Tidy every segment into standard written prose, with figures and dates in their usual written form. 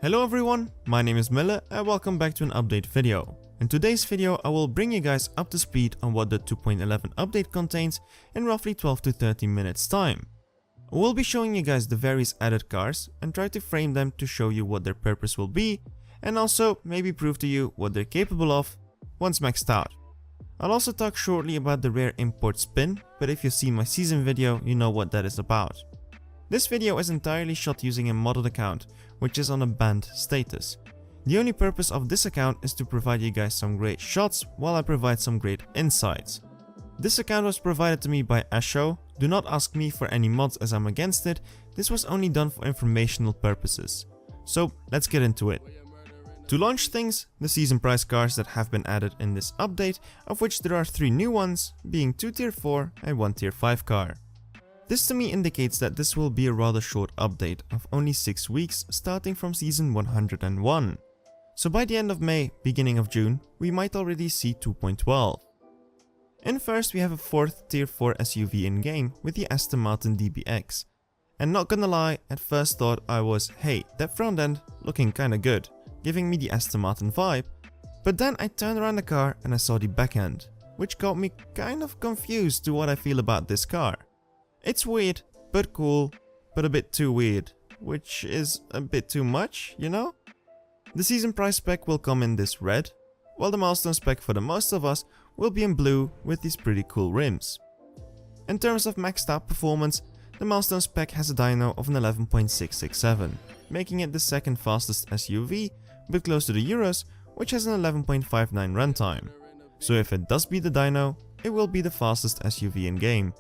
Hello everyone, my name is Mille and welcome back to an update video. In today's video I will bring you guys up to speed on what the 2.11 update contains in roughly 12 to 13 minutes time. I will be showing you guys the various added cars and try to frame them to show you what their purpose will be and also maybe prove to you what they're capable of once maxed out. I'll also talk shortly about the rare import spin, but if you've seen my season video you know what that is about. This video is entirely shot using a modded account, which is on a banned status. The only purpose of this account is to provide you guys some great shots while I provide some great insights. This account was provided to me by Asho. Do not ask me for any mods as I'm against it, this was only done for informational purposes. So let's get into it. To launch things, the season price cars that have been added in this update, of which there are 3 new ones, being 2 tier 4 and 1 tier 5 car. This to me indicates that this will be a rather short update of only 6 weeks starting from season 101. So by the end of May, beginning of June, we might already see 2.12. In first we have a 4th tier 4 SUV in game with the Aston Martin DBX. And not gonna lie, at first thought I was, hey, that front end looking kinda good, giving me the Aston Martin vibe. But then I turned around the car and I saw the back end, which got me kind of confused to what I feel about this car. It's weird, but cool, but a bit too weird, which is a bit too much, you know? The season price spec will come in this red, while the milestone spec for the most of us will be in blue with these pretty cool rims. In terms of maxed out performance, the milestone spec has a dyno of an 11.667, making it the second fastest SUV, but close to the Euros, which has an 11.59 runtime. So if it does beat the dyno, it will be the fastest SUV in game.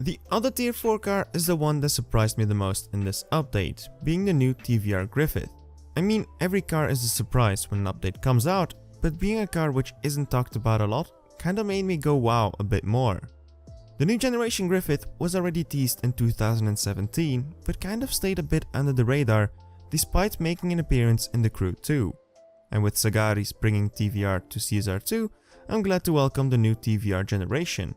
The other tier 4 car is the one that surprised me the most in this update, being the new TVR Griffith. I mean, every car is a surprise when an update comes out, but being a car which isn't talked about a lot kinda made me go wow a bit more. The new generation Griffith was already teased in 2017, but kind of stayed a bit under the radar, despite making an appearance in The Crew 2. And with Sagaris bringing TVR to CSR 2, I'm glad to welcome the new TVR generation.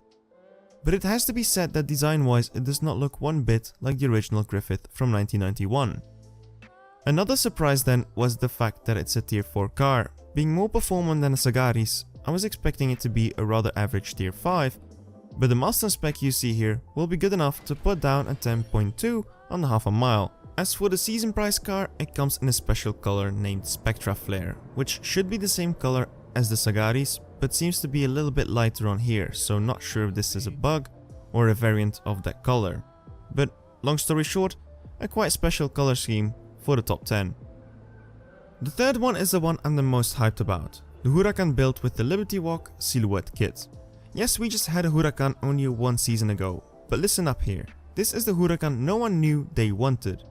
But it has to be said that design-wise it does not look one bit like the original Griffith from 1991. Another surprise then was the fact that it's a tier 4 car. Being more performant than a Sagaris, I was expecting it to be a rather average tier 5, but the milestone spec you see here will be good enough to put down a 10.2 on the half a mile. As for the season price car, it comes in a special color named Spectra Flare, which should be the same color as the Sagaris, but seems to be a little bit lighter on here, so not sure if this is a bug or a variant of that color. But long story short, a quite special color scheme for the top 10. The third one is the one I'm the most hyped about, the Huracan built with the Liberty Walk silhouette kit. Yes, we just had a Huracan only 1 season ago, but listen up here, this is the Huracan no one knew they wanted.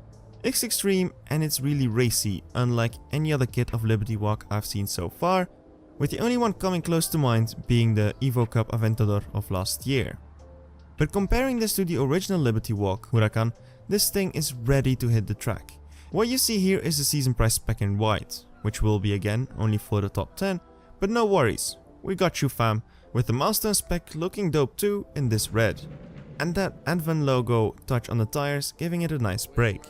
It's extreme and it's really racy, unlike any other kit of Liberty Walk I've seen so far, with the only one coming close to mind being the Evo Cup Aventador of last year. But comparing this to the original Liberty Walk Huracan, this thing is ready to hit the track. What you see here is the season price spec in white, which will be again only for the top 10, but no worries, we got you fam, with the milestone spec looking dope too in this red. And that Advan logo touch on the tires giving it a nice break.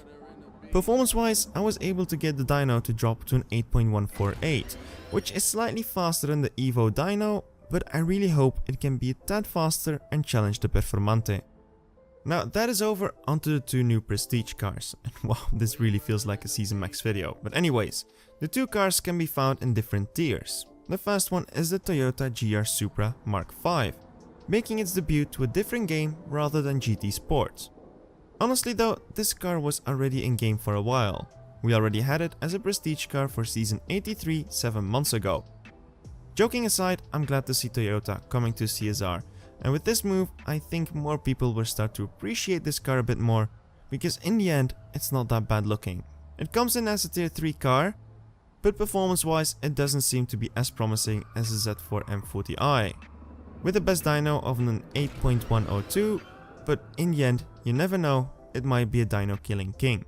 Performance wise, I was able to get the dyno to drop to an 8.148, which is slightly faster than the Evo dyno, but I really hope it can be a tad faster and challenge the Performante. Now that is over, onto the 2 new prestige cars, and wow, this really feels like a season max video, but anyways, the 2 cars can be found in different tiers. The first one is the Toyota GR Supra Mark V, making its debut to a different game rather than GT Sport. Honestly though, this car was already in game for a while. We already had it as a prestige car for season 83 7 months ago. Joking aside, I'm glad to see Toyota coming to CSR, and with this move I think more people will start to appreciate this car a bit more, because in the end it's not that bad looking. It comes in as a tier 3 car, but performance wise it doesn't seem to be as promising as the Z4 M40i, with the best dyno of an 8.102, but in the end you never know, it might be a dyno killing king.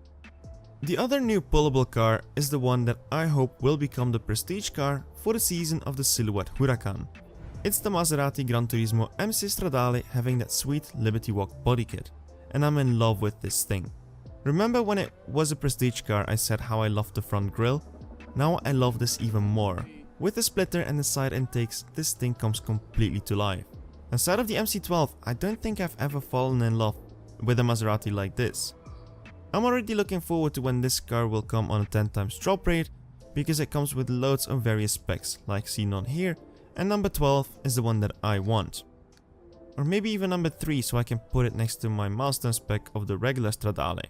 The other new pullable car is the one that I hope will become the prestige car for the season of the Silhouette Huracan. It's the Maserati Gran Turismo MC Stradale having that sweet Liberty Walk body kit, and I'm in love with this thing. Remember when it was a prestige car I said how I loved the front grille? Now I love this even more. With the splitter and the side intakes, this thing comes completely to life. Aside of the MC12, I don't think I've ever fallen in love with a Maserati like this. I'm already looking forward to when this car will come on a 10 times drop rate, because it comes with loads of various specs like seen on here, and number 12 is the one that I want. Or maybe even number 3 so I can put it next to my milestone spec of the regular Stradale.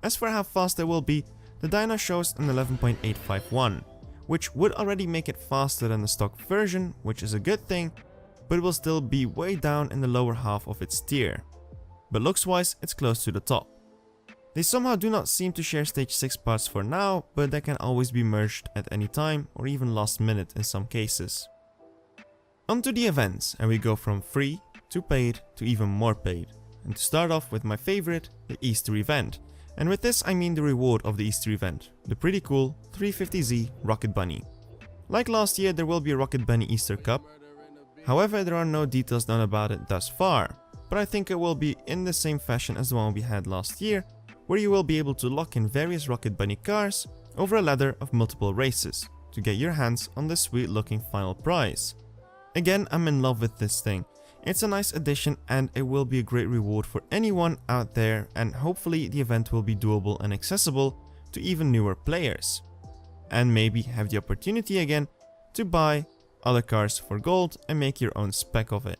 As for how fast it will be, the dyno shows an 11.851, which would already make it faster than the stock version, which is a good thing, but it will still be way down in the lower half of its tier. But looks wise, it's close to the top. They somehow do not seem to share stage 6 parts for now, but that can always be merged at any time or even last minute in some cases. Onto the events, and we go from free to paid to even more paid. And to start off with my favorite, the Easter event. And with this I mean the reward of the Easter event, the pretty cool 350Z Rocket Bunny. Like last year, there will be a Rocket Bunny Easter Cup. However, there are no details known about it thus far, but I think it will be in the same fashion as the one we had last year, where you will be able to lock in various Rocket Bunny cars over a ladder of multiple races to get your hands on the sweet looking final prize. Again, I'm in love with this thing. It's a nice addition and it will be a great reward for anyone out there, and hopefully the event will be doable and accessible to even newer players. And maybe have the opportunity again to buy other cars for gold and make your own spec of it.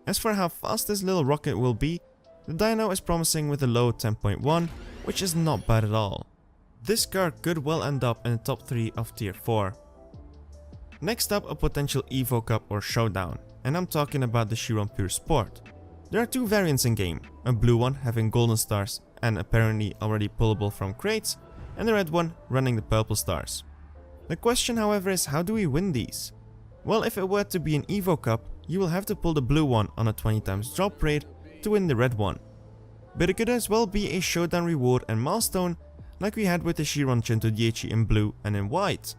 As for how fast this little rocket will be, the dyno is promising with a low 10.1, which is not bad at all. This car could well end up in the top 3 of tier 4. Next up, a potential Evo Cup or Showdown, and I'm talking about the Chiron Pure Sport. There are 2 variants in game, a blue one having golden stars and apparently already pullable from crates, and the red one running the purple stars. The question however is, how do we win these? Well, if it were to be an Evo Cup, you will have to pull the blue one on a 20 times drop rate to win the red one. But it could as well be a Showdown reward and milestone like we had with the Chiron 110 in blue and in white.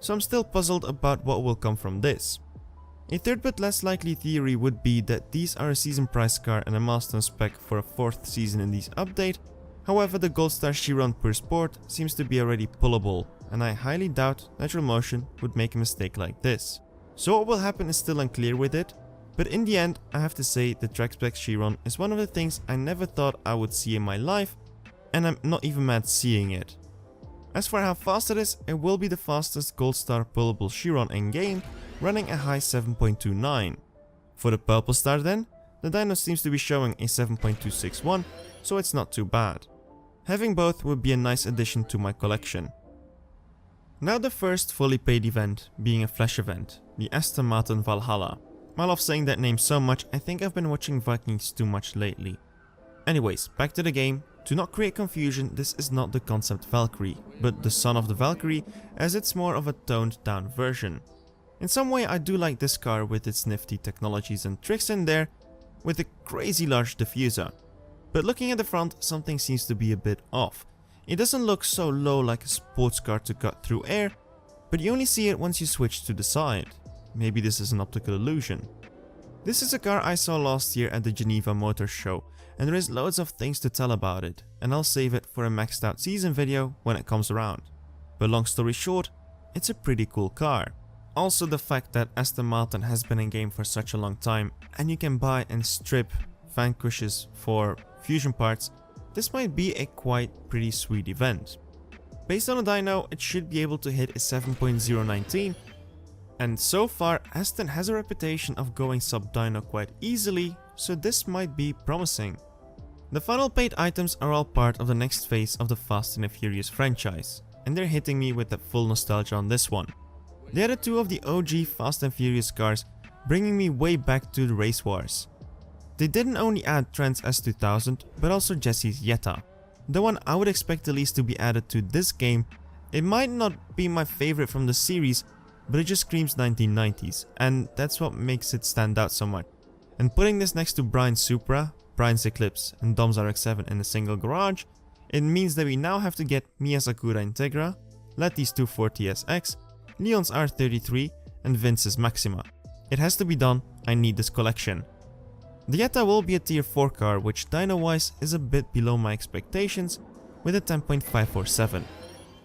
So I'm still puzzled about what will come from this. A third but less likely theory would be that these are a season price car and a milestone spec for a 4th season in this update. However, the Gold Star Chiron Pure Sport seems to be already pullable, and I highly doubt Natural Motion would make a mistake like this. So what will happen is still unclear with it, but in the end I have to say the track spec Chiron is one of the things I never thought I would see in my life, and I'm not even mad seeing it. As for how fast it is, it will be the fastest Gold Star pullable Chiron in game, running a high 7.29. For the purple star then, the dyno seems to be showing a 7.261, so it's not too bad. Having both would be a nice addition to my collection. Now the first fully paid event, being a flash event, the Aston Martin Valhalla. I love saying that name so much, I think I've been watching Vikings too much lately. Anyways, back to the game. To not create confusion, this is not the concept Valkyrie, but the son of the Valkyrie, as it's more of a toned down version. In some way I do like this car with its nifty technologies and tricks in there, with a crazy large diffuser. But looking at the front, something seems to be a bit off. It doesn't look so low like a sports car to cut through air, but you only see it once you switch to the side. Maybe this is an optical illusion. This is a car I saw last year at the Geneva Motor Show, and there is loads of things to tell about it, and I'll save it for a maxed out season video when it comes around. But long story short, it's a pretty cool car. Also the fact that Aston Martin has been in game for such a long time, and you can buy and strip Vanquishes for fusion parts, this might be a quite pretty sweet event. Based on the dyno, it should be able to hit a 7.019, and so far Aston has a reputation of going sub dyno quite easily, so this might be promising. The final paid items are all part of the next phase of the Fast and the Furious franchise, and they're hitting me with the full nostalgia on this one. They are the 2 of the OG Fast and Furious cars, bringing me way back to the race wars. They didn't only add Trent's S2000, but also Jesse's Jetta. The one I would expect the least to be added to this game. It might not be my favorite from the series, but it just screams 1990s, and that's what makes it stand out so much. And putting this next to Brian's Supra, Brian's Eclipse and Dom's RX-7 in a single garage, it means that we now have to get Mia's Acura Integra, Letty's 240SX, Leon's R33 and Vince's Maxima. It has to be done, I need this collection. The Jetta will be a tier 4 car, which dyno wise is a bit below my expectations with a 10.547.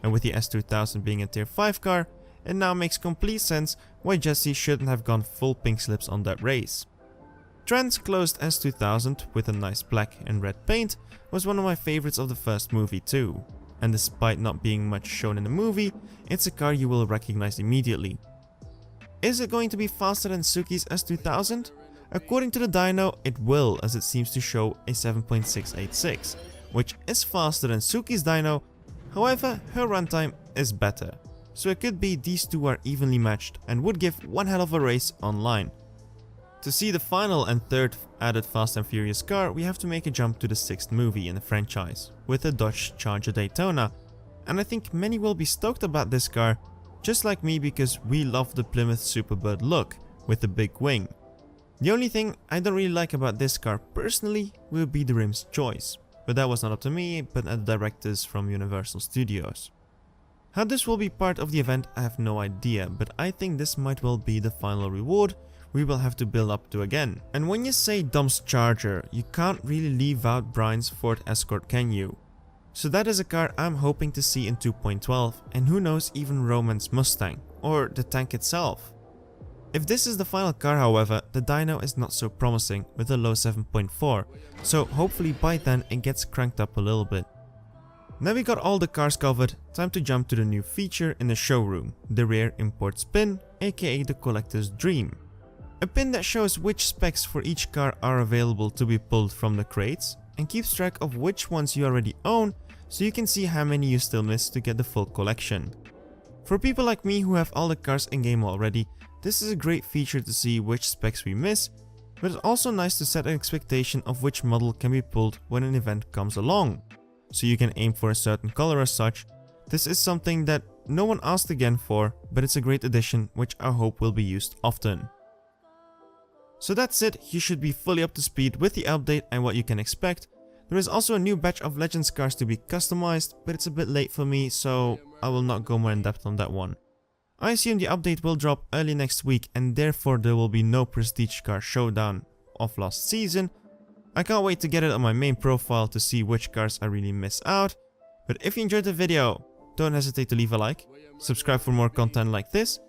And with the S2000 being a tier 5 car, it now makes complete sense why Jesse shouldn't have gone full pink slips on that race. Trent's closed S2000 with a nice black and red paint was one of my favorites of the first movie too. And despite not being much shown in the movie, it's a car you will recognize immediately. Is it going to be faster than Suki's S2000? According to the dyno, it will, as it seems to show a 7.686, which is faster than Suki's dyno. However, her runtime is better, so it could be these two are evenly matched and would give one hell of a race online. To see the final and third added Fast and Furious car, we have to make a jump to the 6th movie in the franchise, with the Dodge Charger Daytona, and I think many will be stoked about this car, just like me, because we love the Plymouth Superbird look with the big wing. The only thing I don't really like about this car personally will be the rim's choice, but that was not up to me, but at the directors from Universal Studios. How this will be part of the event I have no idea, but I think this might well be the final reward we will have to build up to again. And when you say Dom's Charger, you can't really leave out Brian's Ford Escort, can you? So that is a car I'm hoping to see in 2.12, and who knows, even Roman's Mustang, or the tank itself. If this is the final car, however, the dyno is not so promising with a low 7.4, so hopefully by then it gets cranked up a little bit. Now we got all the cars covered, time to jump to the new feature in the showroom, the rear imports pin, aka the collector's dream. A pin that shows which specs for each car are available to be pulled from the crates, and keeps track of which ones you already own, so you can see how many you still miss to get the full collection. For people like me who have all the cars in game already, this is a great feature to see which specs we miss, but it's also nice to set an expectation of which model can be pulled when an event comes along, so you can aim for a certain color as such. This is something that no one asked again for, but it's a great addition which I hope will be used often. So that's it, you should be fully up to speed with the update and what you can expect. There is also a new batch of Legends cars to be customized, but it's a bit late for me, so I will not go more in depth on that one. I assume the update will drop early next week, and therefore there will be no Prestige car showdown of last season. I can't wait to get it on my main profile to see which cars I really miss out. But if you enjoyed the video, don't hesitate to leave a like, subscribe for more content like this.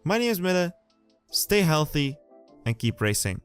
My name is Mille, stay healthy and keep racing.